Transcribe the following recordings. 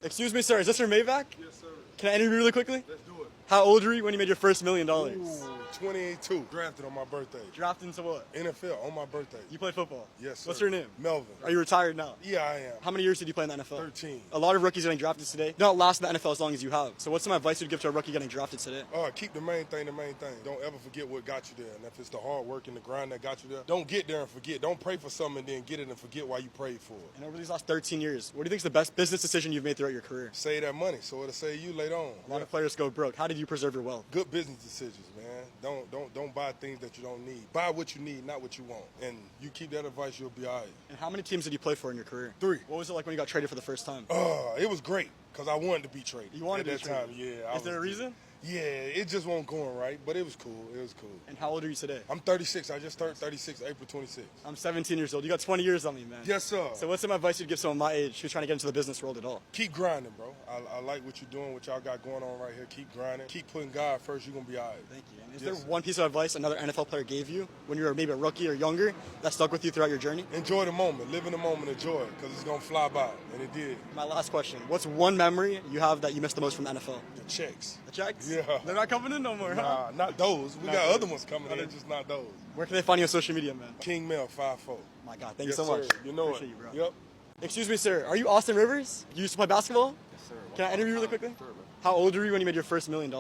Excuse me, sir. Is this your Maybach? Yes, sir. Can I interview really quickly? Let's do it. How old were you when you made your first $1 million? Ooh, 22. Drafted on my birthday. Drafted into what? NFL on my birthday. You play football? Yes, sir. What's your name? Melvin. Are you retired now? Yeah, I am. How many years did you play in the NFL? 13. A lot of rookies getting drafted today don't last in the NFL as long as you have. So what's some advice you'd give to a rookie getting drafted today? Keep the main thing the main thing. Don't ever forget what got you there. And if it's the hard work and the grind that got you there, don't get there and forget. Don't pray for something and then get it and forget why you prayed for it. And over these last 13 years, what do you think is the best business decision you've made throughout your career? Save that money so it'll save you later on. A lot of players go broke. How did you preserve your wealth? Good business decisions, man. Don't buy things that you don't need. Buy what you need, not what you want. And you keep that advice, you'll be all right. And how many teams did you play for in your career? 3. What was it like when you got traded for the first time? It was great because I wanted to be traded. You wanted at to be that traded? time, yeah. Is there a reason? Yeah, it just wasn't going right, but it was cool. It was cool. And how old are you today? I'm 36. I just turned 36 April 26th. I'm 17 years old. You got 20 years on me, man. Yes, sir. So what's some advice you'd give someone my age who's trying to get into the business world at all? Keep grinding, bro. I like what you're doing, what y'all got going on right here. Keep grinding. Keep putting God first. You're going to be all right. Thank you. And is there one piece of advice another NFL player gave you when you were maybe a rookie or younger that stuck with you throughout your journey? Enjoy the moment. Live in the moment. Enjoy it because it's going to fly by. And it did. My last question. What's one memory you have that you miss the most from the NFL? The checks. The checks? Yeah. They're not coming in no more, huh? Nah, not those. We Not got those. other ones coming in, just not those. Where can they find you on social media, man? King Mel 5'4". My God, thank Yes, you so much. sir. You know Appreciate it. you, bro. Yep. Excuse me, sir. Are you Austin Rivers? You used to play basketball? Yes, sir. Can I interview you really quickly? Sure, man. How old were you when you made your first $1 million?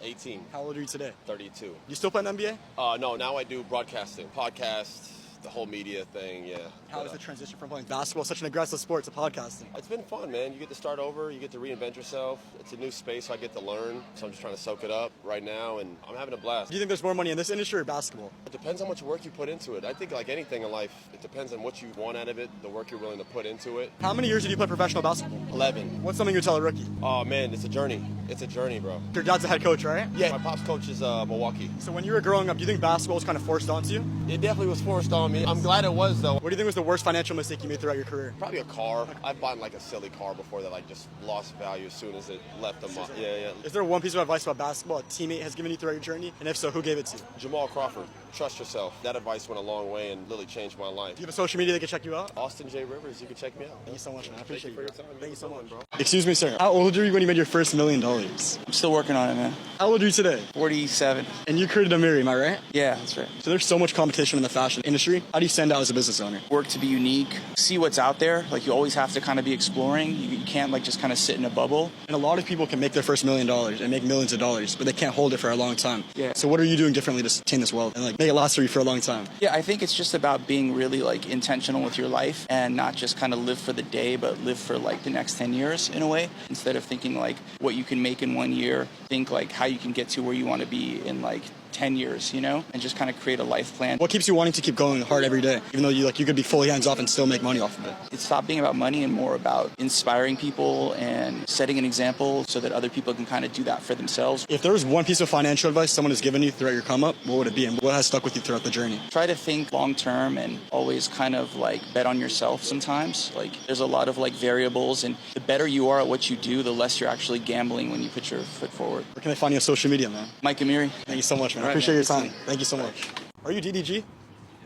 18, How old are you today? 32. You still play in the NBA? No, now I do broadcasting, podcast, the whole media thing, yeah. How But, is the transition from playing basketball, such an aggressive sport, to podcasting? It's been fun, man. You get to start over, you get to reinvent yourself. It's a new space, so I get to learn. So I'm just trying to soak it up right now, and I'm having a blast. Do you think there's more money in this industry or basketball? It depends how much work you put into it. I think like anything in life, it depends on what you want out of it, the work you're willing to put into it. How many years did you play professional basketball? 11. What's something you tell a rookie? Oh, man, it's a journey. It's a journey, bro. Your dad's a head coach, right? Yeah, my pop's coach is Milwaukee. So when you were growing up, do you think basketball was kind of forced onto you? It definitely was forced on me. I'm glad it was, though. What do you think was the worst financial mistake you made throughout your career? Probably a car. I've bought like a silly car before that like just lost value as soon as it left the month. Yeah. Is there one piece of advice about basketball a teammate has given you throughout your journey? And if so, who gave it to you? Jamal Crawford, trust yourself. That advice went a long way and really changed my life. Do you have a social media that can check you out? Austin J. Rivers, you can check me out. Thank you so much, man. I appreciate Thank you for you. your time. Thank you so much, bro. Excuse me, sir. How old were you when you made your first $1 million? I'm still working on it, man. How old are you today? 47. And you created a mirror, am I right? Yeah, that's right. So there's so much competition in the fashion industry. How do you stand out as a business owner? Work to be unique, see what's out there. Like, you always have to kind of be exploring. You can't, like, just kind of sit in a bubble. And a lot of people can make their first $1 million and make millions of dollars, but they can't hold it for a long time. Yeah. So what are you doing differently to attain this wealth and like make it last for you for a long time? Yeah, I think it's just about being really, like, intentional with your life and not just kind of live for the day, but live for, like, the next 10 years in a way. Instead of thinking, like, what you can make in 1 year, think, like, how you can get to where you want to be in, like, 10 years, you know, and just kind of create a life plan. What keeps you wanting to keep going hard every day, even though you could be fully hands off and still make money off of it? It stopped being about money and more about inspiring people and setting an example so that other people can kind of do that for themselves. If there was one piece of financial advice someone has given you throughout your come up, what would it be and what has stuck with you throughout the journey? Try to think long term and always kind of like bet on yourself sometimes. Like, there's a lot of like variables, and the better you are at what you do, the less you're actually gambling when you put your foot forward. Where can they find you on social media, man? Mike Amiri. Thank you so much, man. I All right, appreciate man. your time. Thank you so much. Are you DDG? Yes,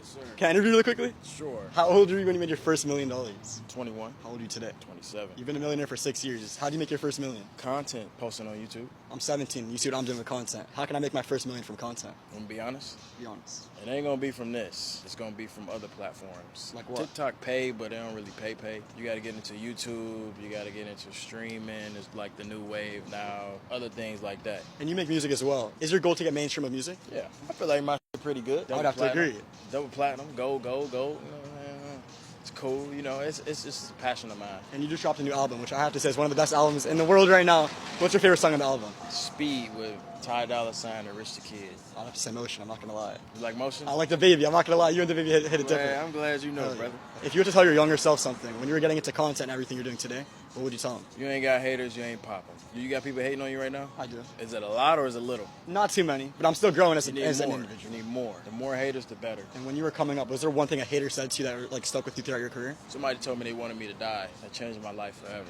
sir. Can I interview you really quickly? Sure. How old were you when you made your first $1 million? 21, How old are you today? 27. You've been a millionaire for 6 years. How do you make your first million? Content posting on YouTube. I'm 17. You see what I'm doing with content. How can I make my first million from content? I'm gonna be honest. Be honest. It ain't gonna be from this. It's gonna be from other platforms. Like what? TikTok pay, but they don't really pay. You gotta get into YouTube. You gotta get into streaming. It's like the new wave now. Other things like that. And you make music as well. Is your goal to get mainstream of music? Yeah, I feel like my shit pretty good. I would have to agree. Double platinum, gold. You know what I'm saying? It's cool. You know, it's just a passion of mine. And you just dropped a new album, which I have to say is one of the best albums in the world right now. What's your favorite song on the album? Speed with Ty Dolla $ign and Rich the Kid. I'll have to say Motion. I'm not going to lie. You like Motion? I like the Baby. I'm not going to lie. You and the Baby hit it different. Man, I'm glad you know, brother. If you were to tell your younger self something, when you were getting into content and everything you're doing today, what would you tell them? You ain't got haters, you ain't popping. You got people hating on you right now? I do. Is it a lot or is it little? Not too many, but I'm still growing as, You need as an more. individual. You need more. The more haters, the better. And when you were coming up, was there one thing a hater said to you that like stuck with you throughout your career? Somebody told me they wanted me to die. That changed my life forever.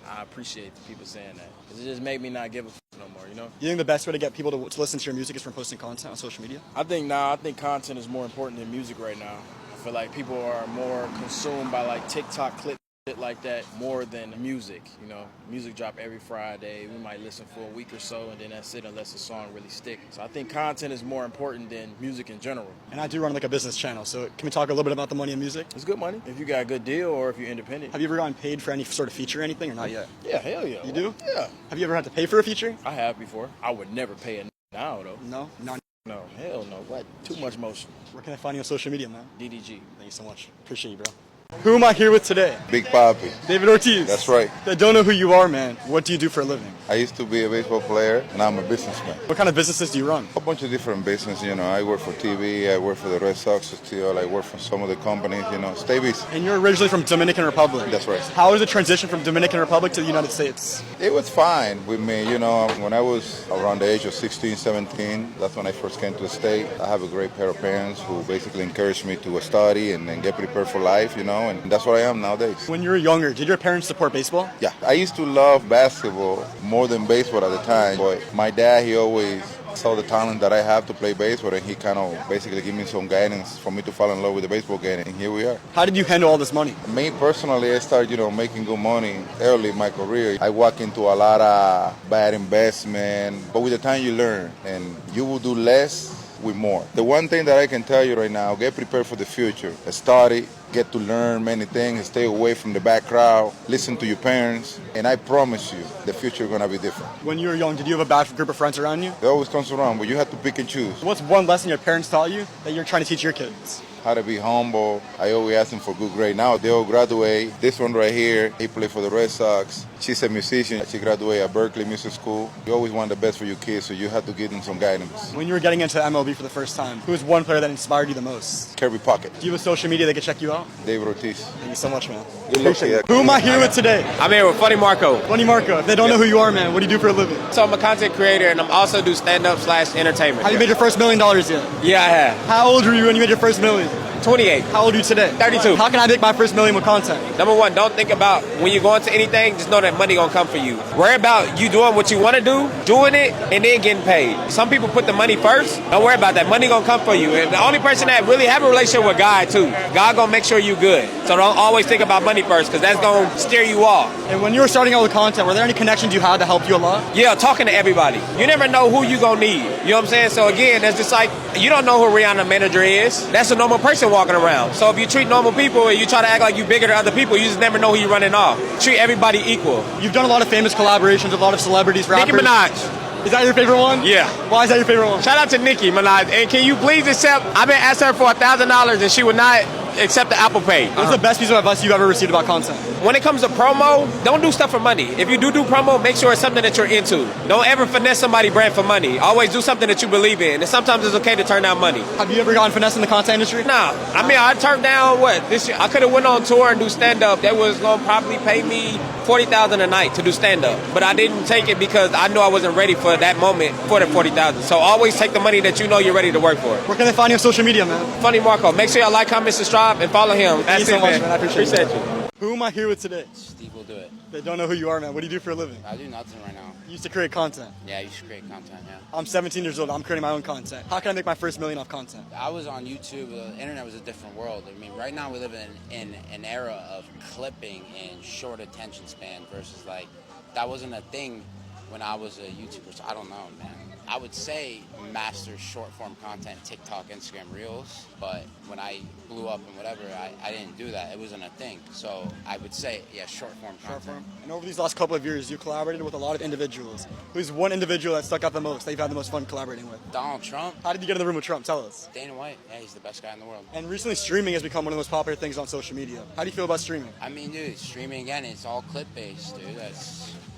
I appreciate the people saying that. 'Cause it just made me not give a no more, you know? You think the best way to get people to listen to your music is from posting content on social media? I think content is more important than music right now. I feel like people are more consumed by like TikTok clips. shit like that more than music. You know, music drop every Friday. We might listen for a week or so, and then that's it unless the song really sticks. So I think content is more important than music in general. And I do run like a business channel, so can we talk a little bit about the money in music? It's good money if you got a good deal or if you're independent. Have you ever gotten paid for any sort of feature or anything, or not yet? Yeah, hell yeah. You do? Yeah. Have you ever had to pay for a feature? I have before. I would never pay it now, though. No? No. No, hell no. What? Too much motion. Where can I find you on social media, man? DDG. Thank you so much. Appreciate you, bro. Who am I here with today? Big Papi. David Ortiz. That's right. I don't know who you are, man. What do you do for a living? I used to be a baseball player, now I'm a businessman. What kind of businesses do you run? A bunch of different businesses, you know. I work for TV, I work for the Red Sox still, I work for some of the companies, you know. Stay busy. And you're originally from Dominican Republic. That's right. How was the transition from Dominican Republic to the United States? It was fine with me, you know. When I was around the age of 16, 17, that's when I first came to the state. I have a great pair of parents who basically encouraged me to study and get prepared for life, you know, and that's what I am nowadays. When you were younger, did your parents support baseball? Yeah, I used to love basketball more than baseball at the time, but my dad, he always saw the talent that I have to play baseball, and he kind of basically gave me some guidance for me to fall in love with the baseball game, and here we are. How did you handle all this money? Me personally, I started, you know, making good money early in my career. I walked into a lot of bad investment, but with the time you learn, and you will do less with more. The one thing that I can tell you right now, get prepared for the future. Study, get to learn many things, stay away from the bad crowd, listen to your parents, and I promise you, the future is going to be different. When you were young, did you have a bad group of friends around you? It always comes around, but you have to pick and choose. What's one lesson your parents taught you that you're trying to teach your kids? How to be humble. I always ask them for good grade. Now they all graduate. This one right here, he played for the Red Sox. She's a musician. She graduated at Berkeley Music School. You always want the best for your kids, so you have to give them some guidance. When you were getting into MLB for the first time, who was one player that inspired you the most? Kirby Puckett. Do you have a social media that can check you out? David Ortiz. Thank you so much, man. Good luck to you. Who am I here with today? I'm here with Funny Marco. Funny Marco. If they don't know who you are, man, what do you do for a living? So I'm a content creator and I'm also do stand-up / entertainment. Have you made your first $1 million yet? Yeah, I have. How old were you when you made your first million? 28. How old are you today? 32. How can I make my first million with content? Number one, don't think about when you go into anything, just know that money gonna come for you. Worry about you doing what you want to do, doing it, and then getting paid. Some people put the money first. Don't worry about that. Money gonna come for you. And the only person that really have a relationship with God too. God gonna make sure you good. So don't always think about money first, because that's gonna steer you off. And when you were starting out with content, were there any connections you had to help you a lot? Yeah, talking to everybody. You never know who you gonna need. You know what I'm saying? So again, that's just like, you don't know who Rihanna's manager is. That's a normal person walking around. So if you treat normal people and you try to act like you bigger than other people, you just never know who you're running off. Treat everybody equal. You've done a lot of famous collaborations with a lot of celebrities, rappers. Nicki Minaj. Is that your favorite one? Yeah. Why is that your favorite one? Shout out to Nicki Minaj. And can you please accept, I've been asking her for $1,000 and she would not accept the Apple Pay. What's the best piece of advice you've ever received about content? When it comes to promo, don't do stuff for money. If you do promo, make sure it's something that you're into. Don't ever finesse somebody's brand for money. Always do something that you believe in. And sometimes it's okay to turn down money. Have you ever gotten finesse in the content industry? Nah. I mean, I turned down what? This year, I could have went on tour and do stand-up. That was going to probably pay me $40,000 a night to do stand-up. But I didn't take it because I knew I wasn't ready for that moment for the $40,000. So always take the money that you know you're ready to work for. Where can they find you on social media, man? Funny Marco. Make sure y'all like, comment, subscribe, and follow him. Thank you so much, man. I appreciate you. Who am I here with today? Steve will do it. They don't know who you are, man. What do you do for a living? I do nothing right now. You used to create content. Yeah, I used to create content, yeah. I'm 17 years old. I'm creating my own content. How can I make my first million off content? I was on YouTube. The internet was a different world. I mean, right now we live in an era of clipping and short attention span versus, like, that wasn't a thing when I was a YouTuber. So I don't know, man. I would say master short-form content, TikTok, Instagram Reels, but when I blew up and whatever, I didn't do that. It wasn't a thing. So I would say, yeah, short-form content. And over these last couple of years, you collaborated with a lot of individuals. Who's one individual that stuck out the most, that you've had the most fun collaborating with? Donald Trump. How did you get in the room with Trump? Tell us. Dana White. Yeah, he's the best guy in the world. And recently, streaming has become one of the most popular things on social media. How do you feel about streaming? I mean, dude, streaming, again, it's all clip-based, dude.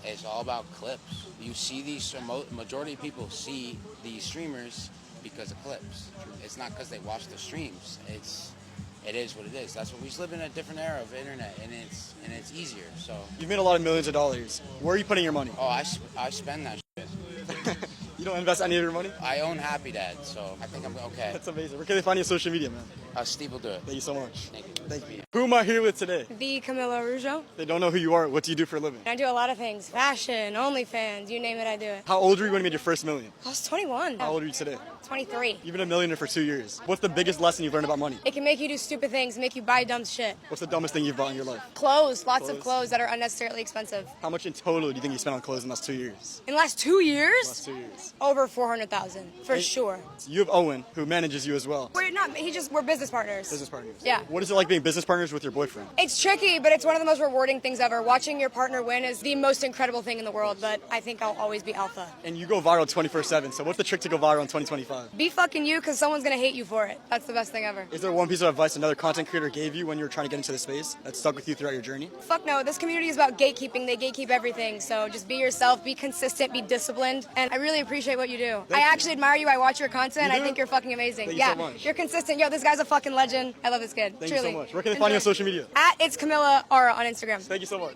It's all about clips. You see these, majority of people see these streamers because of clips. It's not because they watch the streams. It is what it is. That's what we just live in a different era of internet, and it's easier. So you've made a lot of millions of dollars. Where are you putting your money? Oh, I spend that shit. You don't invest any of your money? I own Happy Dad, so I think I'm okay. That's amazing. Where can they find you on social media, man? Steve will do it. Thank you so much. Thank you. Thank you. Who am I here with today? The Camilla Rougeau. They don't know who you are. What do you do for a living? I do a lot of things. Fashion, OnlyFans, you name it, I do it. How old were you when you made your first million? I was 21. How old are you today? 23. You've been a millionaire for 2 years. What's the biggest lesson you've learned about money? It can make you do stupid things, make you buy dumb shit. What's the dumbest thing you've bought in your life? Clothes, lots Clothes. of clothes that are unnecessarily expensive. How much in total do you think you spent on clothes in the last 2 years? In the last 2 years? Last 2 years. Over 400,000, for sure. You have Owen, who manages you as well. We're business partners. Business partners. Yeah. What is it like being business partners with your boyfriend? It's tricky, but it's one of the most rewarding things ever. Watching your partner win is the most incredible thing in the world, but I think I'll always be alpha. And you go viral 24/7, so what's the trick to go viral in 2025? Be fucking you, because someone's gonna hate you for it. That's the best thing ever. Is there one piece of advice another content creator gave you when you were trying to get into the space that stuck with you throughout your journey? Fuck no, this community is about gatekeeping. They gatekeep everything. So just be yourself, be consistent, be disciplined. And I really appreciate what you do. I actually admire you. I watch your content. You I do? think you're fucking amazing. Thank you yeah, so much. you're consistent. Yo, this guy's a fucking legend. I love this kid. Thank Truly. you so much. Where can they find you on social media? At It's Camilla Aura on Instagram. Thank you so much.